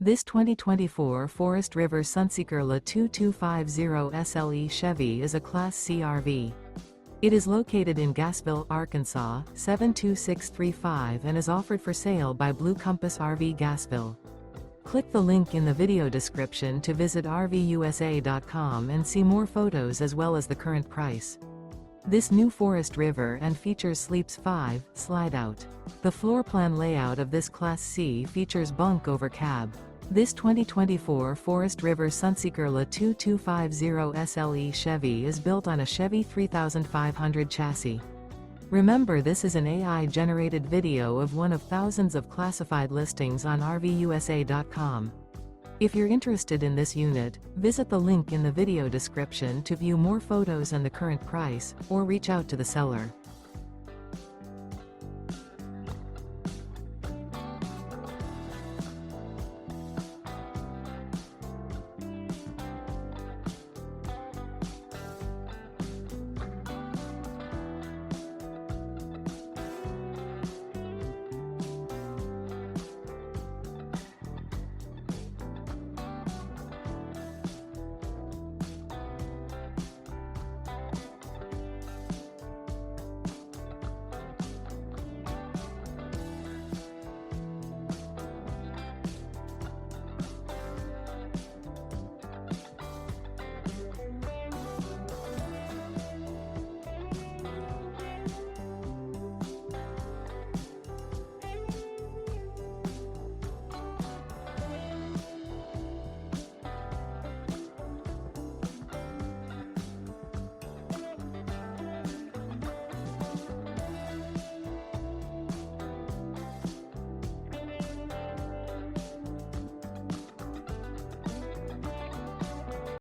This 2024 Forest River Sunseeker LA 2250 SLE Chevy is a Class C RV. It is located in Gassville, Arkansas, 72635 and is offered for sale by Blue Compass RV Gassville. Click the link in the video description to visit RVUSA.com and see more photos as well as the current price. This new Forest River and features Sleeps 5, Slideout. The floor plan layout of this Class C features Bunk Over Cab. This 2024 Forest River Sunseeker LA 2250 SLE Chevy is built on a Chevy 3500 chassis. Remember, this is an AI-generated video of one of thousands of classified listings on RVUSA.com. If you're interested in this unit, visit the link in the video description to view more photos and the current price, or reach out to the seller.